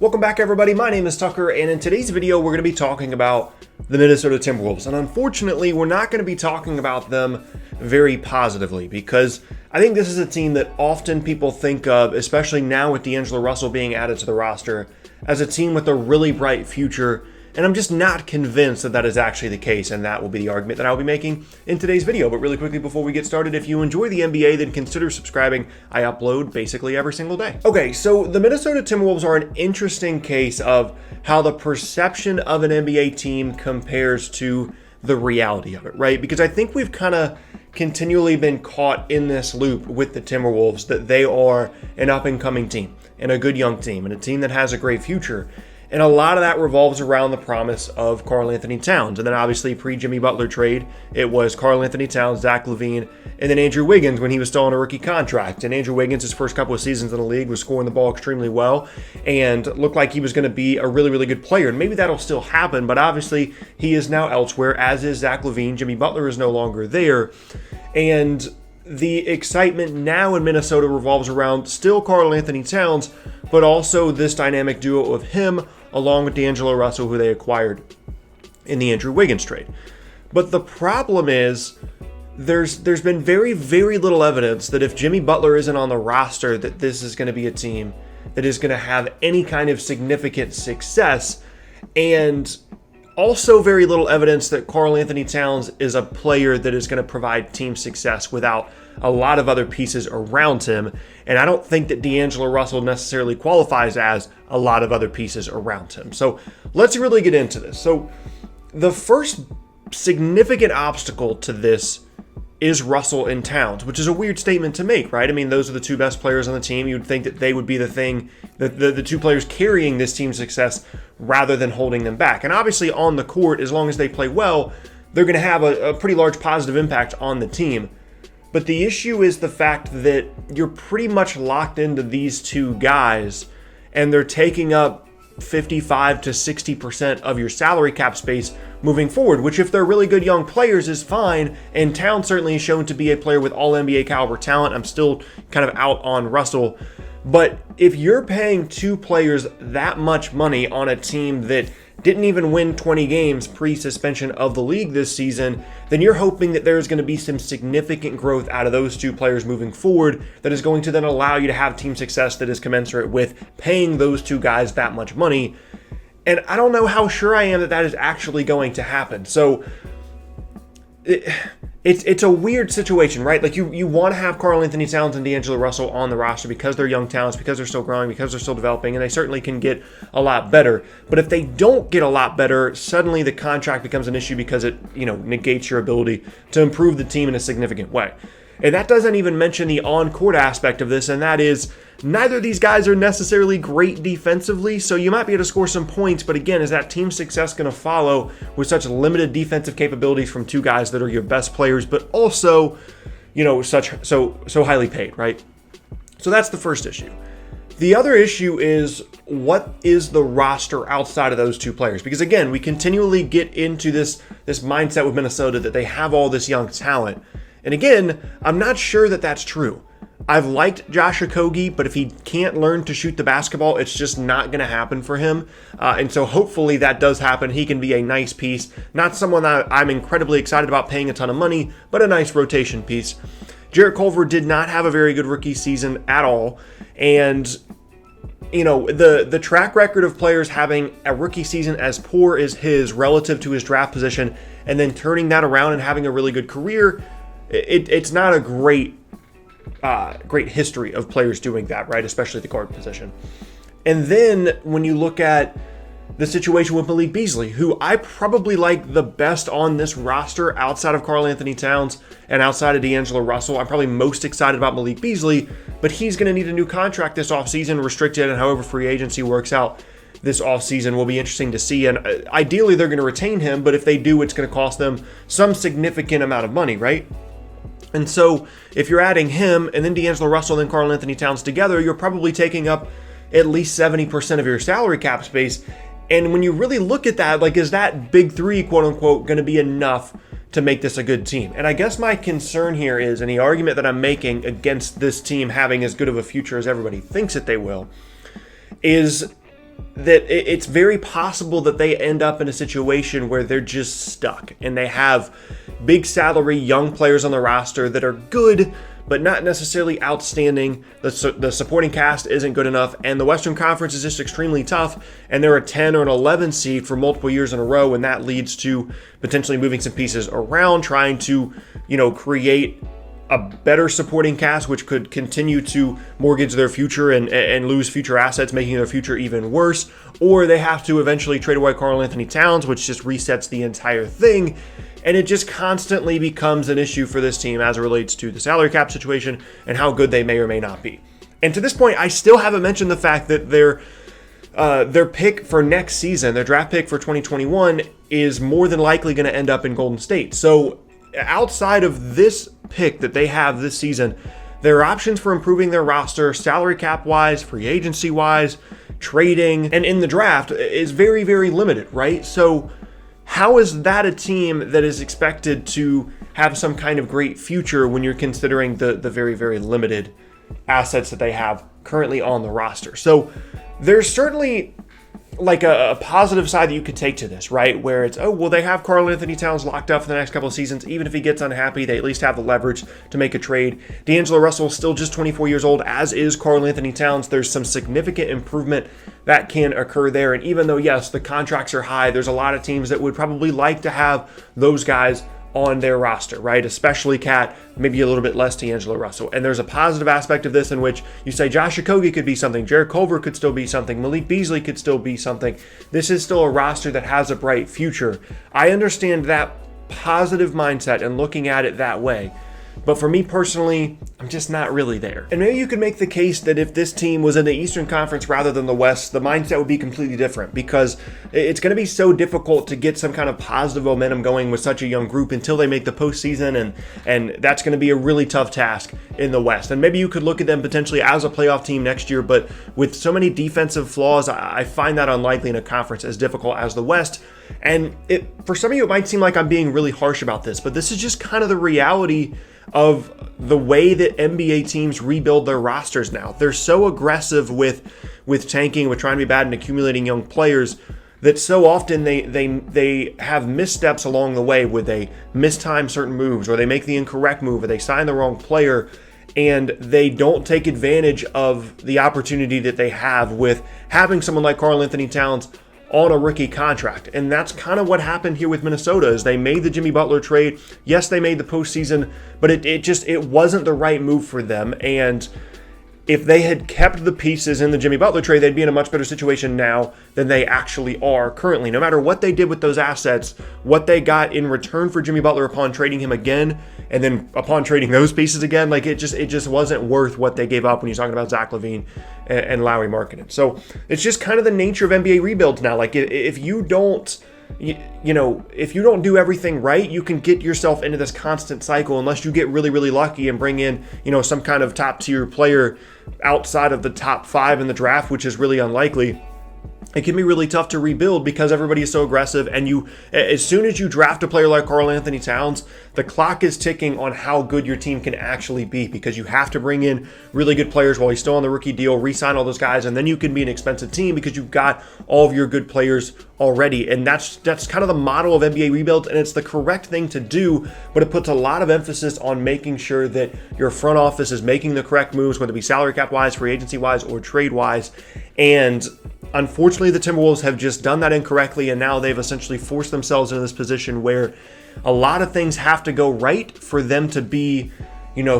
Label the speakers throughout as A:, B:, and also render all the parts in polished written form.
A: Welcome back, everybody. My name is Tucker, and in today's video, we're going to be talking about the Minnesota Timberwolves. And unfortunately, we're not going to be talking about them very positively because I think this is a team that often people think of, especially now with D'Angelo Russell being added to the roster, as a team with a really bright future. And I'm just not convinced that that is actually the case, and that will be the argument that I'll be making in today's video. But really quickly before we get started, if you enjoy the NBA, then consider subscribing. I upload basically every single day. Okay, so the Minnesota Timberwolves are an interesting case of how the perception of an NBA team compares to the reality of it, right? Because I think we've kind of continually been caught in this loop with the Timberwolves that they are an up-and-coming team and a good young team and a team that has a great future. And a lot of that revolves around the promise of Karl-Anthony Towns. And then obviously pre-Jimmy Butler trade, it was Karl-Anthony Towns, Zach Lavine, and then Andrew Wiggins when he was still on a rookie contract. And Andrew Wiggins, his first couple of seasons in the league, was scoring the ball extremely well and looked like he was going to be a really, really good player. And maybe that'll still happen, but obviously he is now elsewhere, as is Zach Lavine. Jimmy Butler is no longer there. And the excitement now in Minnesota revolves around still Karl-Anthony Towns, but also this dynamic duo of him along with D'Angelo Russell, who they acquired in the Andrew Wiggins trade. But the problem is there's been very, very little evidence that if Jimmy Butler isn't on the roster, that this is going to be a team that is going to have any kind of significant success. And also very little evidence that Karl-Anthony Towns is a player that is going to provide team success without a lot of other pieces around him. And I don't think that D'Angelo Russell necessarily qualifies as a lot of other pieces around him. So let's really get into this. So the first significant obstacle to this is Russell and Towns, which is a weird statement to make, right? I mean, those are the two best players on the team. You'd think that they would be the thing, the two players carrying this team's success rather than holding them back. And obviously on the court, as long as they play well, they're going to have a pretty large positive impact on the team. But the issue is the fact that you're pretty much locked into these two guys, and they're taking up 55 to 60% of your salary cap space moving forward, which if they're really good young players is fine. And Towns certainly is shown to be a player with all NBA caliber talent. I'm still kind of out on Russell. But if you're paying two players that much money on a team that didn't even win 20 games pre-suspension of the league this season, then you're hoping that there's going to be some significant growth out of those two players moving forward that is going to then allow you to have team success that is commensurate with paying those two guys that much money. And I don't know how sure I am that that is actually going to happen. So it's a weird situation, right? Like you want to have Karl-Anthony Towns and D'Angelo Russell on the roster because they're young talents, because they're still growing, because they're still developing, and they certainly can get a lot better. But if they don't get a lot better, suddenly the contract becomes an issue because it, negates your ability to improve the team in a significant way. And that doesn't even mention the on-court aspect of this, and that is neither of these guys are necessarily great defensively, so you might be able to score some points, but again, is that team success going to follow with such limited defensive capabilities from two guys that are your best players, but also, so highly paid, right? So that's the first issue. The other issue is, what is the roster outside of those two players? Because again, we continually get into this mindset with Minnesota that they have all this young talent. And again, I'm not sure that that's true. I've liked Josh Okogie, but if he can't learn to shoot the basketball, it's just not going to happen for him. And so hopefully that does happen. He can be a nice piece. Not someone that I'm incredibly excited about paying a ton of money, but a nice rotation piece. Jarrett Culver did not have a very good rookie season at all. And the track record of players having a rookie season as poor as his relative to his draft position and then turning that around and having a really good career, it's not a great history of players doing that, right? Especially the guard position. And then when you look at the situation with Malik Beasley, who I probably like the best on this roster outside of Karl-Anthony Towns and outside of D'Angelo Russell, I'm probably most excited about Malik Beasley, but he's going to need a new contract this offseason, restricted, and however free agency works out this offseason will be interesting to see. And ideally, they're going to retain him, but if they do, it's going to cost them some significant amount of money, right? And so if you're adding him and then D'Angelo Russell and then Karl-Anthony Towns together, you're probably taking up at least 70% of your salary cap space. And when you really look at that, is that big three, quote unquote, going to be enough to make this a good team? And I guess my concern here is, and the argument that I'm making against this team having as good of a future as everybody thinks that they will, is that it's very possible that they end up in a situation where they're just stuck and they have big salary young players on the roster that are good but not necessarily outstanding. The supporting cast isn't good enough, and the Western Conference is just extremely tough, and they're a 10 or an 11 seed for multiple years in a row, and that leads to potentially moving some pieces around, trying to, create a better supporting cast, which could continue to mortgage their future and lose future assets, making their future even worse. Or they have to eventually trade away Karl-Anthony Towns, which just resets the entire thing. And it just constantly becomes an issue for this team as it relates to the salary cap situation and how good they may or may not be. And to this point, I still haven't mentioned the fact that their pick for next season, their draft pick for 2021, is more than likely going to end up in Golden State. So outside of this pick that they have this season, their options for improving their roster, salary cap wise, free agency wise, trading, and in the draft is very, very limited, right? So how is that a team that is expected to have some kind of great future when you're considering the very, very limited assets that they have currently on the roster? So there's certainly like a positive side that you could take to this, right? Where it's, they have Karl-Anthony Towns locked up for the next couple of seasons. Even if he gets unhappy, they at least have the leverage to make a trade. D'Angelo Russell is still just 24 years old, as is Karl-Anthony Towns. There's some significant improvement that can occur there. And even though, yes, the contracts are high, there's a lot of teams that would probably like to have those guys on their roster, right? Especially Cat, maybe a little bit less D'Angelo Russell. And there's a positive aspect of this in which you say Josh Okogie could be something, Jarrett Culver could still be something, Malik Beasley could still be something. This is still a roster that has a bright future. I understand that positive mindset and looking at it that way. But for me personally, I'm just not really there. And maybe you could make the case that if this team was in the Eastern Conference rather than the West, the mindset would be completely different, because it's going to be so difficult to get some kind of positive momentum going with such a young group until they make the postseason, and that's going to be a really tough task in the West. And maybe you could look at them potentially as a playoff team next year, but with so many defensive flaws, I find that unlikely in a conference as difficult as the West. And for some of you, it might seem like I'm being really harsh about this, but this is just kind of the reality of the way that NBA teams rebuild their rosters now. They're so aggressive with tanking, with trying to be bad and accumulating young players, that so often they have missteps along the way where they mistime certain moves, or they make the incorrect move, or they sign the wrong player, and they don't take advantage of the opportunity that they have with having someone like Karl-Anthony Towns on a rookie contract. And that's kind of what happened here with Minnesota, is they made the Jimmy Butler trade. Yes, they made the postseason, but it wasn't the right move for them. And if they had kept the pieces in the Jimmy Butler trade, they'd be in a much better situation now than they actually are currently. No matter what they did with those assets, what they got in return for Jimmy Butler upon trading him again, and then upon trading those pieces again, like it just wasn't worth what they gave up when you're talking about Zach Lavine and Lauri Markkanen. So it's just kind of the nature of NBA rebuilds now. Like if you don't do everything right, you can get yourself into this constant cycle unless you get really, really lucky and bring in, some kind of top tier player outside of the top 5 in the draft, which is really unlikely. It can be really tough to rebuild because everybody is so aggressive, and as soon as you draft a player like Karl-Anthony Towns, the clock is ticking on how good your team can actually be, because you have to bring in really good players while he's still on the rookie deal, re-sign all those guys, and then you can be an expensive team because you've got all of your good players already. And that's kind of the model of NBA rebuilds, and it's the correct thing to do, but it puts a lot of emphasis on making sure that your front office is making the correct moves, whether it be salary cap wise, free agency wise, or trade wise. And unfortunately, the Timberwolves have just done that incorrectly, and now they've essentially forced themselves into this position where a lot of things have to go right for them to be,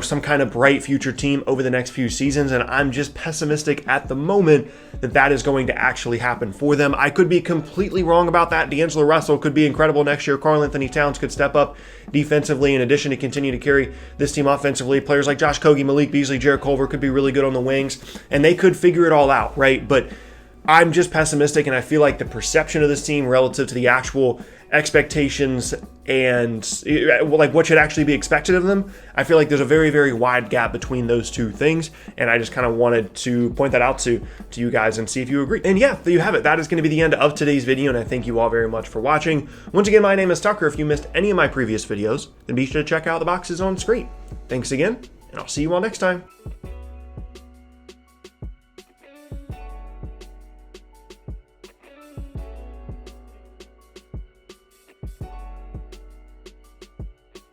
A: some kind of bright future team over the next few seasons. And I'm just pessimistic at the moment that is going to actually happen for them. I could be completely wrong about that. D'Angelo Russell could be incredible next year. Karl-Anthony Towns could step up defensively in addition to continue to carry this team offensively. Players like Josh Okogie, Malik Beasley, Jarrett Culver could be really good on the wings, and they could figure it all out, right? But I'm just pessimistic, and I feel like the perception of this team relative to the actual expectations and like what should actually be expected of them, I feel like there's a very, very wide gap between those two things, and I just kind of wanted to point that out to you guys and see if you agree. And yeah, there you have it. That is going to be the end of today's video, and I thank you all very much for watching. Once again, my name is Tucker. If you missed any of my previous videos, then be sure to check out the boxes on screen. Thanks again, and I'll see you all next time.